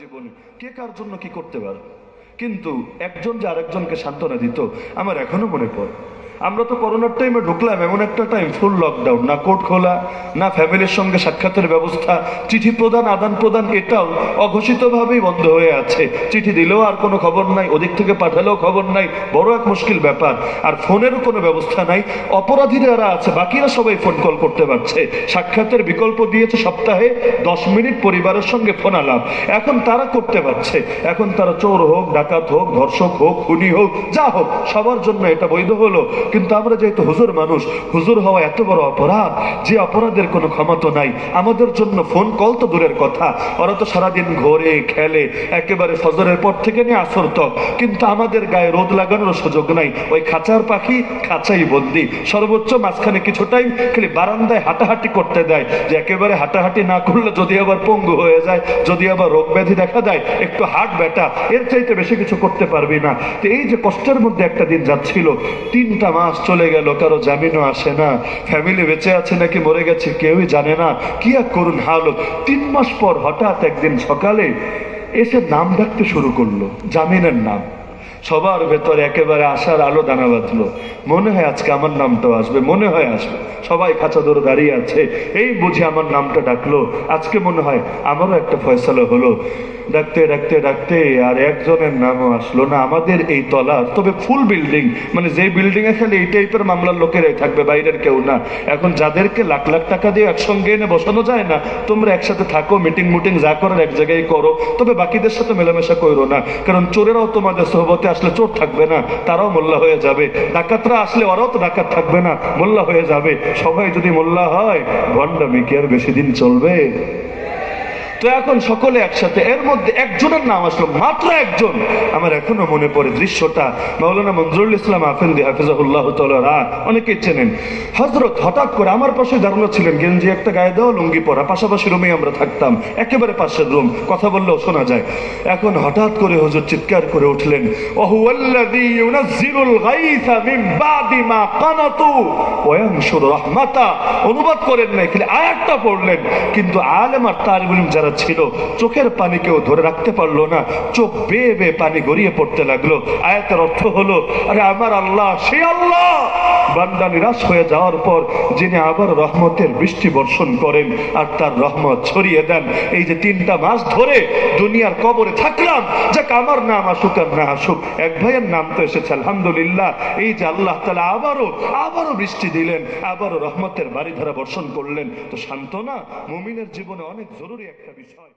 জীবনে কে কার জন্য কি করতে পারে, কিন্তু একজন যে আরেকজনকে সান্ত্বনা দিত আমার এখনো মনে পড়ে। আমরা তো করোনার টাইমে ঢুকলাম, এমন একটা টাইম ফুল লকডাউন, না কোর্ট খোলা, না ফ্যামিলির সঙ্গে সাক্ষাতের ব্যবস্থা, চিঠি প্রদান আদান প্রদান এটাও অঘোষিতভাবেই বন্ধ হয়ে আছে। চিঠি দিলেও আর কোনো খবর নাই, ওদিক থেকে পাঠালেও খবর নাই, বড় এক মুশকিল ব্যাপার। আর ফোনেরও কোনো ব্যবস্থা নাই। অপরাধীরা যারা আছে বাকিরা সবাই ফোন কল করতে পারছে, সাক্ষাতের বিকল্প দিয়েছে সপ্তাহে 10 মিনিট পরিবারের সঙ্গে ফোন আলাপ, এখন তারা করতে পারছে। এখন তারা চোর হোক, ডাকাত হোক, ধর্ষক হোক, খুনি হোক, যা হোক, সবার জন্য এটা বৈধ হলো। কিন্তু আমরা যেহেতু হুজুর মানুষ, হুজুর হওয়া এত বড় অপরাধ যে অপরাধের কোনো ক্ষমা তো নাই। আমাদের জন্য ফোন কল তো দূরের কথা, ওরা তো সারাদিন ঘোরে খেলে একেবারে ফজরের পর থেকে নিয়ে আসর তক, কিন্তু আমাদের গায়ে রোদ লাগানোর সুযোগ নাই। ওই খাঁচার পাখি খাঁচাই বন্দি, সর্বোচ্চ মাঝখানে কিছু টাইম খালি বারান্দায় হাঁটাহাঁটি করতে দেয়, যে একেবারে হাঁটাহাঁটি না করলে যদি আবার পঙ্গু হয়ে যায়, যদি আবার রোগ ব্যাধি দেখা দেয়, একটু হাট বেটা, এর চাইতে বেশি কিছু করতে পারবি না। তো এই যে কষ্টের মধ্যে একটা দিন যাচ্ছিল, 3টা মাস চলে গেল, কারো জামিনও আসে না, ফ্যামিলি বেঁচে আছে নাকি মরে গেছে কেউই জানে না, কি আর করুন হালত। 3 মাস পর হঠাৎ একদিন সকালে এসে নাম ডাকতে শুরু করলো, জামিনের নাম। সবার ভেতরে একেবারে আশার আলো দানা বাঁধলো, মনে হয় আজকে আমার নামটাও আসবে, মনে হয় আসবে। সবাই খাঁচা ধরে দাঁড়িয়ে আছে, এই বুঝে আমার নামটা ডাকলো, আজকে মনে হয় আমারও একটা ফয়সালা হলো। ডাকতে ডাকতে ডাকতে আর একজনের নামও আসলো না আমাদের এই তলা। তবে ফুল বিল্ডিং, মানে যে বিল্ডিং এ খালি এই টাইপের মামলার লোকেরাই থাকবে, বাইরের কেউ না। এখন যাদেরকে লাখ লাখ টাকা দিয়ে একসঙ্গে এনে বসানো যায় না, তোমরা একসাথে থাকো, মিটিং মুটিং যা করার এক জায়গায় করো, তবে বাকিদের সাথে মেলামেশা করো না, কারণ চোরেরাও তোমাদের সোহবতে আসলে চোর থাকবে না, তারাও মোল্লা হয়ে যাবে। ডাকাতরা আসলে ওরাও তো ডাকাত থাকবে না, মোল্লা হয়ে যাবে। সবাই যদি মোল্লা হয়, ভণ্ডামি কি আর বেশি দিন চলবে? তো এখন সকলে একসাথে, এর মধ্যে একজনের নাম আসলো, মাত্র একজন। আমার এখনো মনে পড়ে দৃশ্যটা, মাওলানা মনজুরুল ইসলাম আফেন্দি হাফিজাহুল্লাহ তাআলা, অনেকেই চেনেন। হযরত হঠাৎ করে আমার পাশে দাঁড়ানো ছিলেন, গেঞ্জি একটা গায়ে দেওয়া, লুঙ্গি পরা, পাশাপাশি রুমে আমরা থাকতাম, একেবারে পাশের রুম, কথা বললেও শোনা যায়। এখন হঠাৎ করে হুজুর চিৎকার করে উঠলেন, ওয়াহুয়াল্লাযী ইউনাজ্জিলুল গায়সা মিন বাদি মা কানাতু ওয়া ইয়ানশুরু রাহমাতা। অনুবাদ করেন নাই, খালি আয়াতটা পড়লেন, কিন্তু আলেম আর তালিবুল ইলম যারা ছিল, চোখের পানি কেউ ধরে রাখতে পারলো না, চোখ বেয়ে বেয়ে পানি গড়িয়ে পড়তে লাগলো। আয়াতের অর্থ হলো, আরে আমার আল্লাহ সেই আল্লাহ, বান্দা নিরাশ হয়ে যাওয়ার পর যিনি আবার রহমতের বৃষ্টি বর্ষণ করেন আর তার রহমত ছড়িয়ে দেন। এই যে 3টা মাস ধরে দুনিয়ার কবরে থাকলাম, যাক আমার নাম আসুক আর না আসুক, এক ভাইয়ের নাম তো এসেছে আলহামদুলিল্লাহ। এই যে আল্লাহ তাআলা আবারও বৃষ্টি দিলেন, আবারও রহমতের বারিধারা বর্ষণ করলেন। তো সান্ত্বনা মুমিনের জীবনে অনেক জরুরি একটা বিষয়।